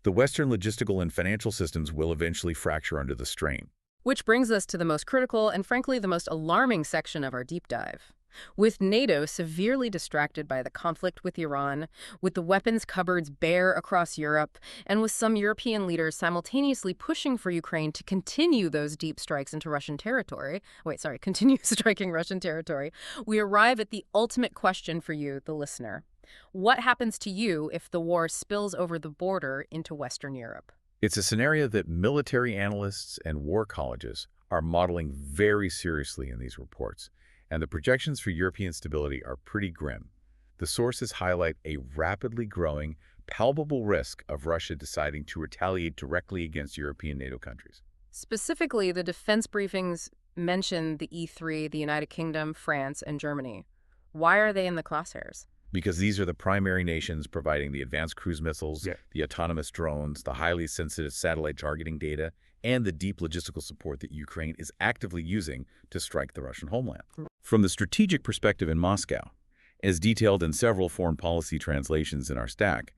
the Western logistical and financial systems will eventually fracture under the strain. Which brings us to the most critical and, frankly, the most alarming section of our deep dive. With NATO severely distracted by the conflict with Iran, with the weapons cupboards bare across Europe, and with some European leaders simultaneously pushing for Ukraine to continue those deep strikes into Russian territory, continue striking Russian territory, we arrive at the ultimate question for you, the listener. What happens to you if the war spills over the border into Western Europe? It's a scenario that military analysts and war colleges are modeling very seriously in these reports, and the projections for European stability are pretty grim. The sources highlight a rapidly growing, palpable risk of Russia deciding to retaliate directly against European NATO countries. Specifically, the defense briefings mention the E3, the United Kingdom, France, and Germany. Why are they in the crosshairs? Because these are the primary nations providing the advanced cruise missiles, the autonomous drones, the highly sensitive satellite targeting data, and the deep logistical support that Ukraine is actively using to strike the Russian homeland. From the strategic perspective in Moscow, As detailed in several foreign policy translations in our stack,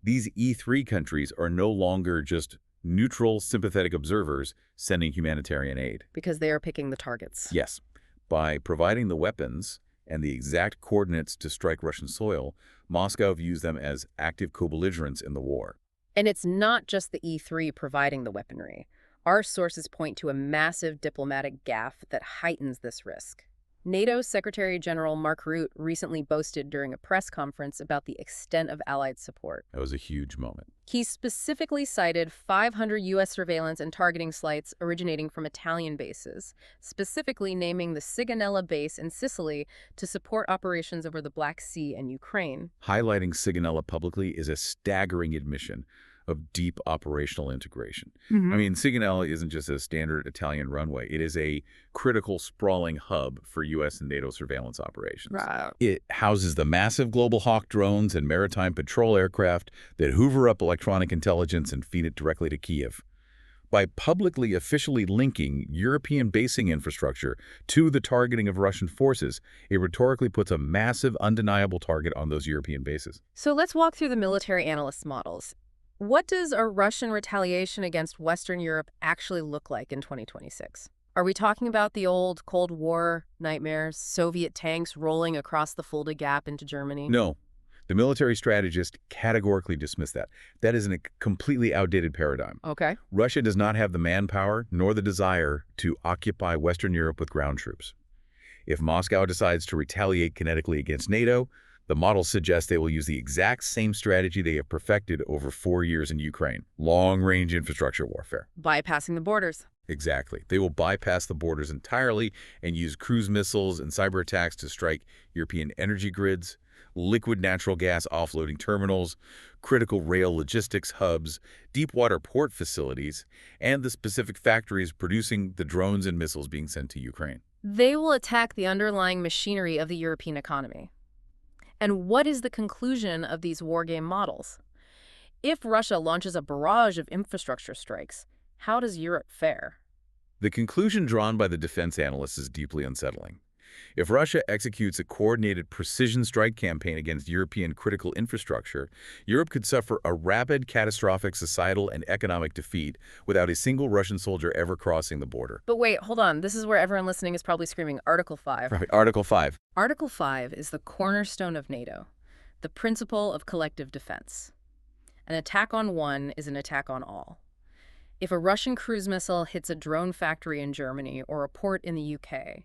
these E3 countries are no longer just neutral, sympathetic observers sending humanitarian aid. Because they are picking the targets. Yes. By providing the weapons and the exact coordinates to strike Russian soil, Moscow views them as active co-belligerents in the war. And it's not just the E3 providing the weaponry. Our sources point to a massive diplomatic gaffe that heightens this risk. NATO's Secretary General Mark Rutte recently boasted during a press conference about the extent of Allied support. That was a huge moment. He specifically cited 500 U.S. surveillance and targeting slides originating from Italian bases, specifically naming the Sigonella base in Sicily to support operations over the Black Sea and Ukraine. Highlighting Sigonella publicly is a staggering admission of deep operational integration. I mean, Sigonella isn't just a standard Italian runway. It is a critical, sprawling hub for U.S. and NATO surveillance operations. Right. It houses the massive Global Hawk drones and maritime patrol aircraft that hoover up electronic intelligence and feed it directly to Kyiv. By publicly officially linking European basing infrastructure to the targeting of Russian forces, it rhetorically puts a massive, undeniable target on those European bases. So let's walk through the military analyst models. What does a Russian retaliation against Western Europe actually look like in 2026? Are we talking about the old Cold War nightmares, Soviet tanks rolling across the Fulda Gap into Germany? No. The military strategists categorically dismiss that. That is a completely outdated paradigm. Okay. Russia does not have the manpower nor the desire to occupy Western Europe with ground troops. If Moscow decides to retaliate kinetically against NATO, the model suggests they will use the exact same strategy they have perfected over 4 years in Ukraine: long-range infrastructure warfare. Bypassing the borders. Exactly. They will bypass the borders entirely and use cruise missiles and cyber attacks to strike European energy grids, liquid natural gas offloading terminals, critical rail logistics hubs, deep-water port facilities, and the specific factories producing the drones and missiles being sent to Ukraine. They will attack the underlying machinery of the European economy. And what is the conclusion of these wargame models? If Russia launches a barrage of infrastructure strikes, how does Europe fare? The conclusion drawn by the defense analysts is deeply unsettling. If Russia executes a coordinated precision strike campaign against European critical infrastructure, Europe could suffer a rapid, catastrophic societal and economic defeat without a single Russian soldier ever crossing the border. But wait, hold on. This is where everyone listening is probably screaming Article 5. Right. Article 5. Article 5 is the cornerstone of NATO, the principle of collective defense. An attack on one is an attack on all. If a Russian cruise missile hits a drone factory in Germany or a port in the UK,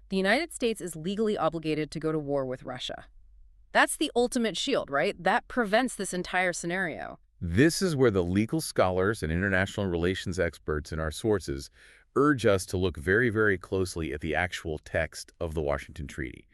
the United States is legally obligated to go to war with Russia. That's the ultimate shield, right? That prevents this entire scenario. This is where the legal scholars and international relations experts in our sources urge us to look very, very closely at the actual text of the Washington Treaty,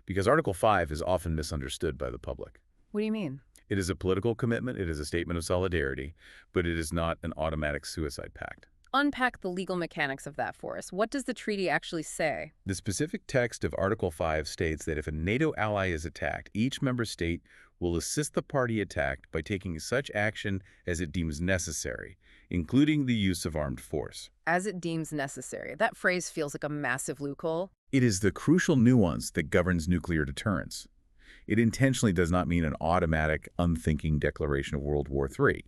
because Article 5 is often misunderstood by the public. What do you mean? It is a political commitment, it is a statement of solidarity, but it is not an automatic suicide pact. Unpack the legal mechanics of that for us. What does the treaty actually say? The specific text of Article 5 states that if a NATO ally is attacked, each member state will assist the party attacked by taking such action as it deems necessary, including the use of armed force. As it deems necessary. That phrase feels like a massive loophole. It is the crucial nuance that governs nuclear deterrence. It intentionally does not mean an automatic, unthinking declaration of World War III.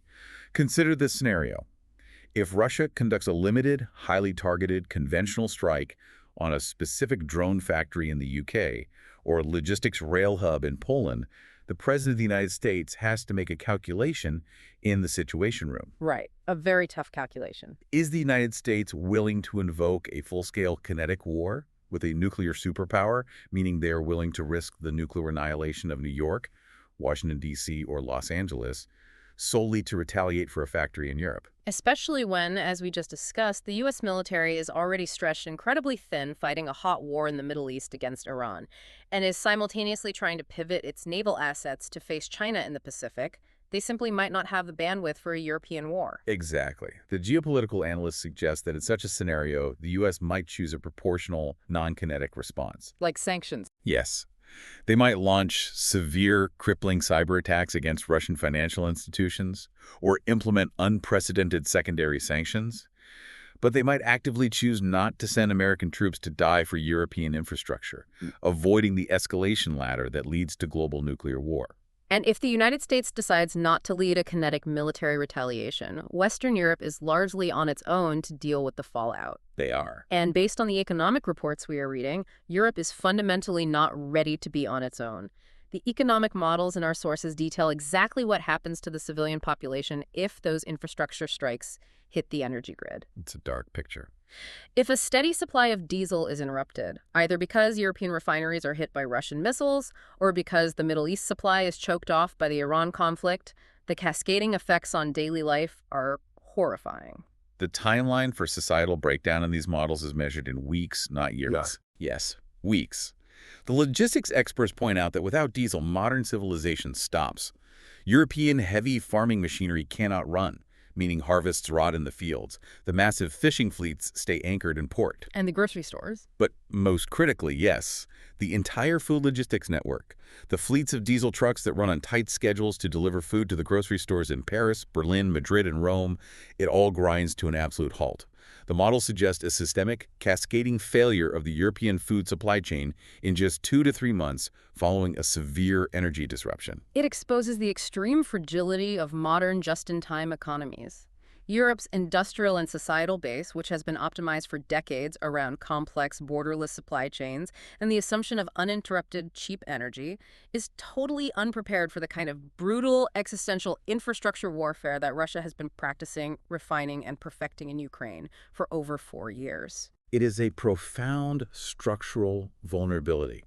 Consider this scenario. If Russia conducts a limited, highly targeted, conventional strike on a specific drone factory in the UK or a logistics rail hub in Poland, the President of the United States has to make a calculation in the Situation Room. Right. A very tough calculation. Is the United States willing to invoke a full-scale kinetic war with a nuclear superpower, meaning they are willing to risk the nuclear annihilation of New York, Washington, D.C., or Los Angeles, solely to retaliate for a factory in Europe? Especially when, as we just discussed, the U.S. military is already stretched incredibly thin fighting a hot war in the Middle East against Iran, and is simultaneously trying to pivot its naval assets to face China in the Pacific. They simply might not have the bandwidth for a European war. Exactly. The geopolitical analysts suggest that in such a scenario, the U.S. might choose a proportional, non-kinetic response. Like sanctions. Yes. They might launch severe, crippling cyber attacks against Russian financial institutions or implement unprecedented secondary sanctions. But they might actively choose not to send American troops to die for European infrastructure, avoiding the escalation ladder that leads to global nuclear war. And if the United States decides not to lead a kinetic military retaliation, Western Europe is largely on its own to deal with the fallout. They are. And based on the economic reports we are reading, Europe is fundamentally not ready to be on its own. The economic models in our sources detail exactly what happens to the civilian population if those infrastructure strikes hit the energy grid. It's a dark picture. If a steady supply of diesel is interrupted, either because European refineries are hit by Russian missiles or because the Middle East supply is choked off by the Iran conflict, the cascading effects on daily life are horrifying. The timeline for societal breakdown in these models is measured in weeks, not years. Yes, weeks. The logistics experts point out that without diesel, modern civilization stops. European heavy farming machinery cannot run, meaning harvests rot in the fields. The massive fishing fleets stay anchored in port. And the grocery stores. But most critically, yes, the entire food logistics network. The fleets of diesel trucks that run on tight schedules to deliver food to the grocery stores in Paris, Berlin, Madrid, and Rome, it all grinds to an absolute halt. The model suggests a systemic, cascading failure of the European food supply chain in just 2 to 3 months following a severe energy disruption. It exposes the extreme fragility of modern just-in-time economies. Europe's industrial and societal base, which has been optimized for decades around complex, borderless supply chains and the assumption of uninterrupted, cheap energy, is totally unprepared for the kind of brutal, existential infrastructure warfare that Russia has been practicing, refining, and perfecting in Ukraine for over 4 years. It is a profound structural vulnerability.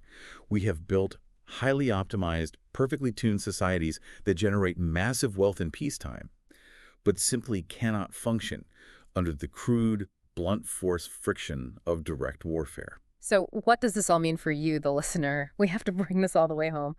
We have built highly optimized, perfectly tuned societies that generate massive wealth in peacetime, but simply cannot function under the crude, blunt force friction of direct warfare. So what does this all mean for you, the listener? We have to bring this all the way home.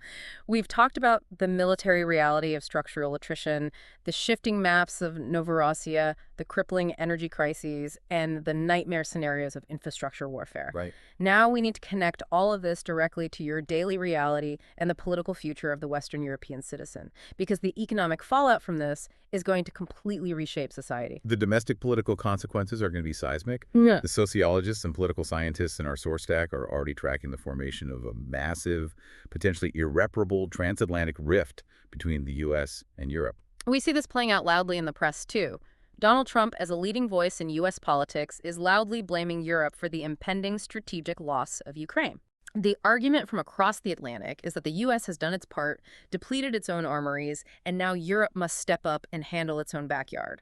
We've talked about the military reality of structural attrition, the shifting maps of Novorossiya, the crippling energy crises, and the nightmare scenarios of infrastructure warfare. Right. Now we need to connect all of this directly to your daily reality and the political future of the Western European citizen, because the economic fallout from this is going to completely reshape society. The domestic political consequences are going to be seismic. Yeah. The sociologists and political scientists in our source stack are already tracking the formation of a massive, potentially irreparable transatlantic rift between the U.S. and Europe. We see this playing out loudly in the press, too. Donald Trump, as a leading voice in U.S. politics, is loudly blaming Europe for the impending strategic loss of Ukraine. The argument from across the Atlantic is that the U.S. has done its part, depleted its own armories, and now Europe must step up and handle its own backyard.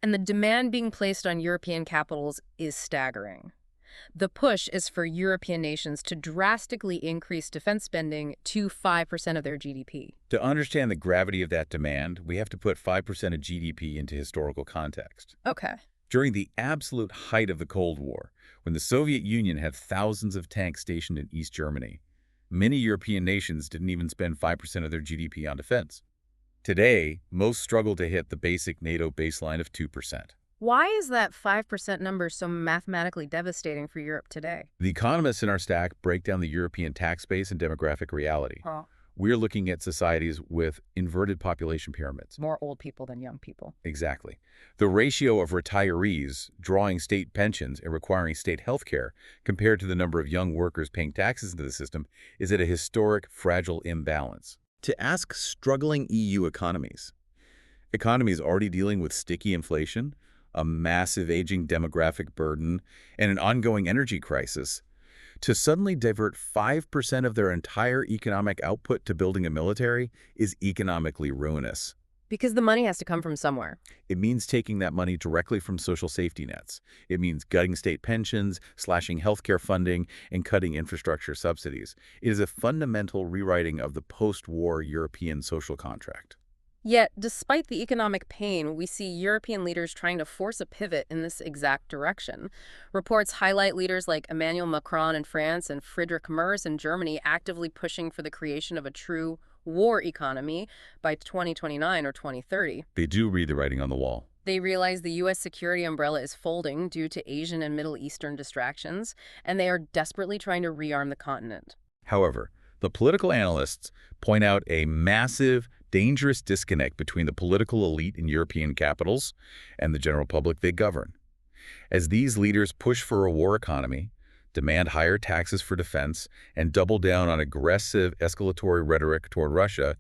And the demand being placed on European capitals is staggering. The push is for European nations to drastically increase defense spending to 5% of their GDP. To understand the gravity of that demand, we have to put 5% of GDP into historical context. Okay. During the absolute height of the Cold War, when the Soviet Union had thousands of tanks stationed in East Germany, many European nations didn't even spend 5% of their GDP on defense. Today, most struggle to hit the basic NATO baseline of 2%. Why is that 5% number so mathematically devastating for Europe today? The economists in our stack break down the European tax base and demographic reality. We're looking at societies with inverted population pyramids. More old people than young people. Exactly. The ratio of retirees drawing state pensions and requiring state health care compared to the number of young workers paying taxes into the system is at a historic, fragile imbalance. To ask struggling EU economies already dealing with sticky inflation, a massive aging demographic burden, and an ongoing energy crisis, to suddenly divert 5% of their entire economic output to building a military is economically ruinous. Because the money has to come from somewhere. It means taking that money directly from social safety nets. It means gutting state pensions, slashing healthcare funding, and cutting infrastructure subsidies. It is a fundamental rewriting of the post-war European social contract. Yet, despite the economic pain, we see European leaders trying to force a pivot in this exact direction. Reports highlight leaders like Emmanuel Macron in France and Friedrich Merz in Germany actively pushing for the creation of a true war economy by 2029 or 2030. They do read the writing on the wall. They realize the U.S. security umbrella is folding due to Asian and Middle Eastern distractions, and they are desperately trying to rearm the continent. However, the political analysts point out a massive, dangerous disconnect between the political elite in European capitals and the general public they govern. As these leaders push for a war economy, demand higher taxes for defense, and double down on aggressive escalatory rhetoric toward Russia,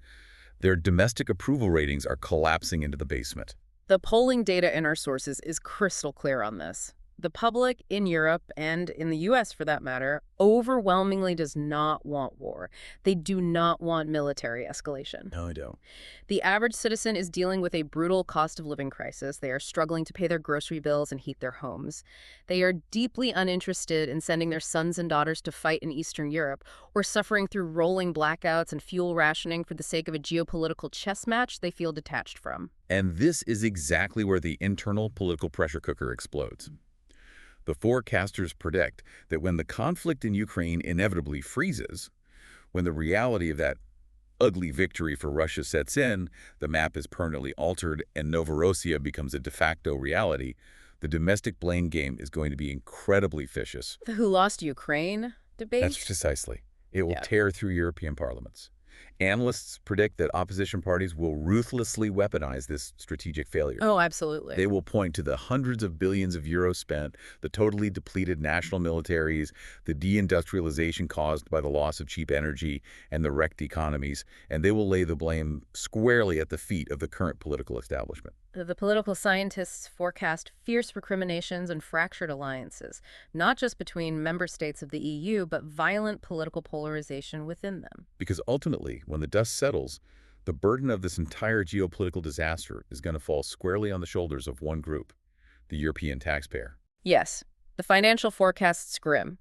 their domestic approval ratings are collapsing into the basement. The polling data in our sources is crystal clear on this. The public in Europe, and in the US for that matter, overwhelmingly does not want war. They do not want military escalation. No, I don't. The average citizen is dealing with a brutal cost of living crisis. They are struggling to pay their grocery bills and heat their homes. They are deeply uninterested in sending their sons and daughters to fight in Eastern Europe, or suffering through rolling blackouts and fuel rationing for the sake of a geopolitical chess match they feel detached from. And this is exactly where the internal political pressure cooker explodes. The forecasters predict that when the conflict in Ukraine inevitably freezes, when the reality of that ugly victory for Russia sets in, the map is permanently altered, and Novorossiya becomes a de facto reality, the domestic blame game is going to be incredibly vicious. The who lost Ukraine debate? That's precisely. It will tear through European parliaments. Analysts predict that opposition parties will ruthlessly weaponize this strategic failure. Oh, absolutely. They will point to the hundreds of billions of euros spent, the totally depleted national militaries, the deindustrialization caused by the loss of cheap energy, and the wrecked economies, and they will lay the blame squarely at the feet of the current political establishment. The political scientists forecast fierce recriminations and fractured alliances, not just between member states of the EU, but violent political polarization within them. Because ultimately, when the dust settles, the burden of this entire geopolitical disaster is going to fall squarely on the shoulders of one group, the European taxpayer. Yes, the financial forecast's grim.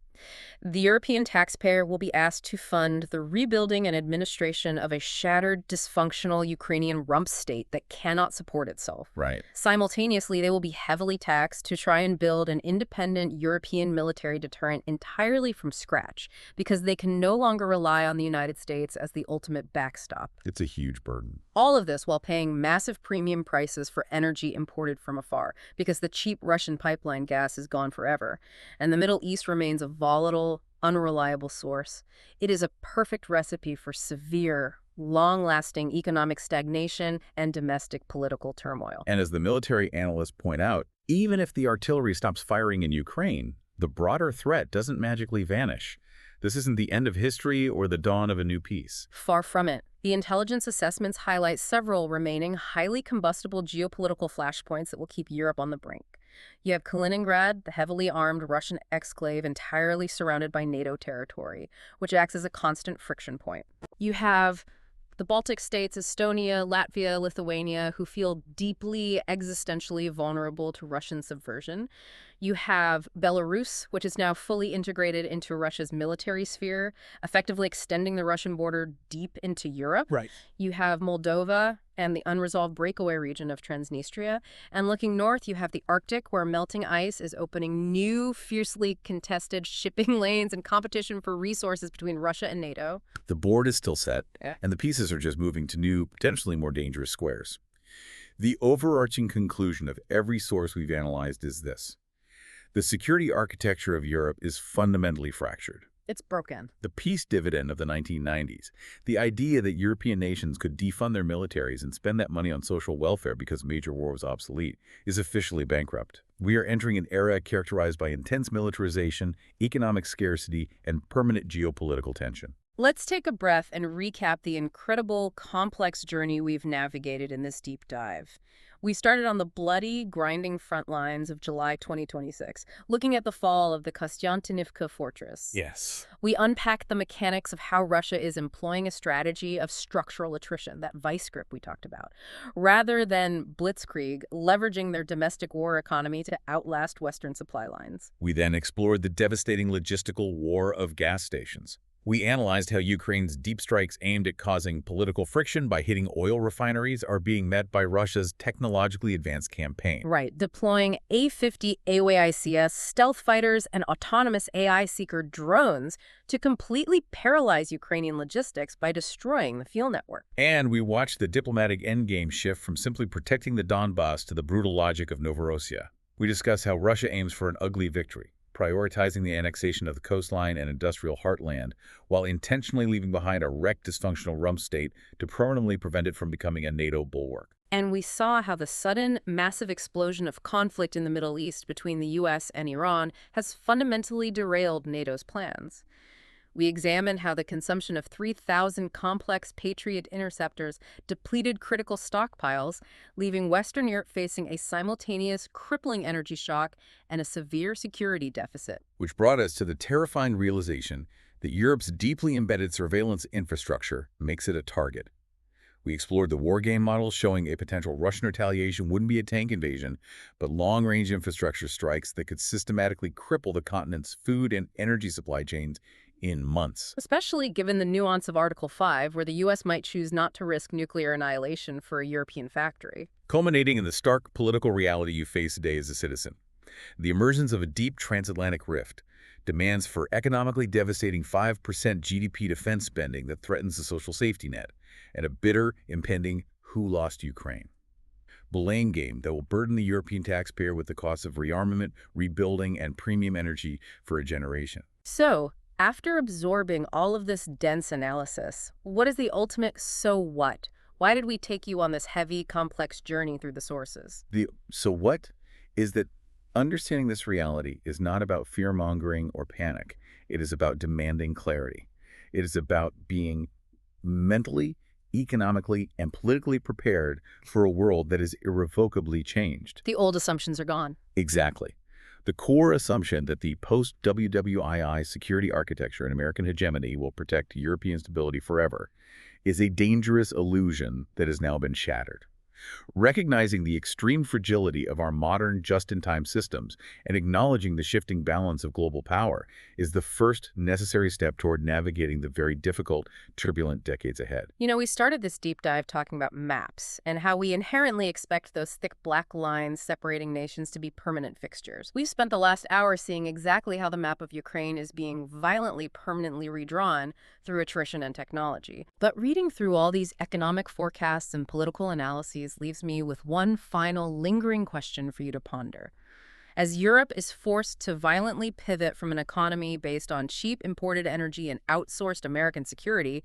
The European taxpayer will be asked to fund the rebuilding and administration of a shattered, dysfunctional Ukrainian rump state that cannot support itself. Right. Simultaneously, they will be heavily taxed to try and build an independent European military deterrent entirely from scratch, because they can no longer rely on the United States as the ultimate backstop. It's a huge burden. All of this while paying massive premium prices for energy imported from afar, because the cheap Russian pipeline gas is gone forever, and the Middle East remains a volatile, unreliable source. It is a perfect recipe for severe, long-lasting economic stagnation and domestic political turmoil. And as the military analysts point out, even if the artillery stops firing in Ukraine, the broader threat doesn't magically vanish. This isn't the end of history or the dawn of a new peace. Far from it. The intelligence assessments highlight several remaining highly combustible geopolitical flashpoints that will keep Europe on the brink. You have Kaliningrad, the heavily armed Russian exclave entirely surrounded by NATO territory, which acts as a constant friction point. You have the Baltic states, Estonia, Latvia, Lithuania, who feel deeply existentially vulnerable to Russian subversion. You have Belarus, which is now fully integrated into Russia's military sphere, effectively extending the Russian border deep into Europe. Right. You have Moldova and the unresolved breakaway region of Transnistria. And looking north, you have the Arctic, where melting ice is opening new, fiercely contested shipping lanes and competition for resources between Russia and NATO. The board is still set, Yeah. and the pieces are just moving to new, potentially more dangerous squares. The overarching conclusion of every source we've analyzed is this. The security architecture of Europe is fundamentally fractured. It's broken. The peace dividend of the 1990s, the idea that European nations could defund their militaries and spend that money on social welfare because major war was obsolete, is officially bankrupt. We are entering an era characterized by intense militarization, economic scarcity, and permanent geopolitical tension. Let's take a breath and recap the incredible, complex journey we've navigated in this deep dive. We started on the bloody, grinding front lines of July 2026, looking at the fall of the Kostiantynivka fortress. Yes. We unpacked the mechanics of how Russia is employing a strategy of structural attrition, that vice grip we talked about, rather than blitzkrieg, leveraging their domestic war economy to outlast Western supply lines. We then explored the devastating logistical war of gas stations. We analyzed how Ukraine's deep strikes aimed at causing political friction by hitting oil refineries are being met by Russia's technologically advanced campaign. Right, deploying A-50 AWACS stealth fighters and autonomous AI seeker drones to completely paralyze Ukrainian logistics by destroying the fuel network. And we watched the diplomatic endgame shift from simply protecting the Donbass to the brutal logic of Novorossiya. We discuss how Russia aims for an ugly victory, prioritizing the annexation of the coastline and industrial heartland, while intentionally leaving behind a wrecked dysfunctional rump state to permanently prevent it from becoming a NATO bulwark. And we saw how the sudden, massive explosion of conflict in the Middle East between the US and Iran has fundamentally derailed NATO's plans. We examined how the consumption of 3,000 complex Patriot interceptors depleted critical stockpiles, leaving Western Europe facing a simultaneous crippling energy shock and a severe security deficit. Which brought us to the terrifying realization that Europe's deeply embedded surveillance infrastructure makes it a target. We explored the war game model showing a potential Russian retaliation wouldn't be a tank invasion, but long-range infrastructure strikes that could systematically cripple the continent's food and energy supply chains in months. Especially given the nuance of Article 5, where the U.S. might choose not to risk nuclear annihilation for a European factory. Culminating in the stark political reality you face today as a citizen. The emergence of a deep transatlantic rift, demands for economically devastating 5% GDP defense spending that threatens the social safety net, and a bitter, impending "who lost Ukraine?" blame game that will burden the European taxpayer with the costs of rearmament, rebuilding, and premium energy for a generation. So, after absorbing all of this dense analysis, what is the ultimate so what? Why did we take you on this heavy, complex journey through the sources? The so what is that understanding this reality is not about fear-mongering or panic. It is about demanding clarity. It is about being mentally, economically, and politically prepared for a world that is irrevocably changed. The old assumptions are gone. Exactly. The core assumption that the post-WWII security architecture and American hegemony will protect European stability forever is a dangerous illusion that has now been shattered. Recognizing the extreme fragility of our modern just-in-time systems and acknowledging the shifting balance of global power is the first necessary step toward navigating the very difficult, turbulent decades ahead. You know, we started this deep dive talking about maps and how we inherently expect those thick black lines separating nations to be permanent fixtures. We've spent the last hour seeing exactly how the map of Ukraine is being violently, permanently redrawn through attrition and technology. But reading through all these economic forecasts and political analyses leaves me with one final lingering question for you to ponder. As Europe is forced to violently pivot from an economy based on cheap imported energy and outsourced American security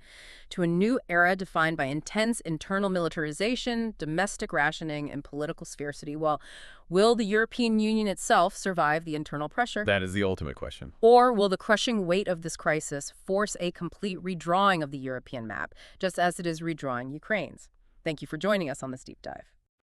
to a new era defined by intense internal militarization, domestic rationing, and political scarcity, well, will the European Union itself survive the internal pressure? That is the ultimate question. Or will the crushing weight of this crisis force a complete redrawing of the European map, just as it is redrawing Ukraine's? Thank you for joining us on this deep dive.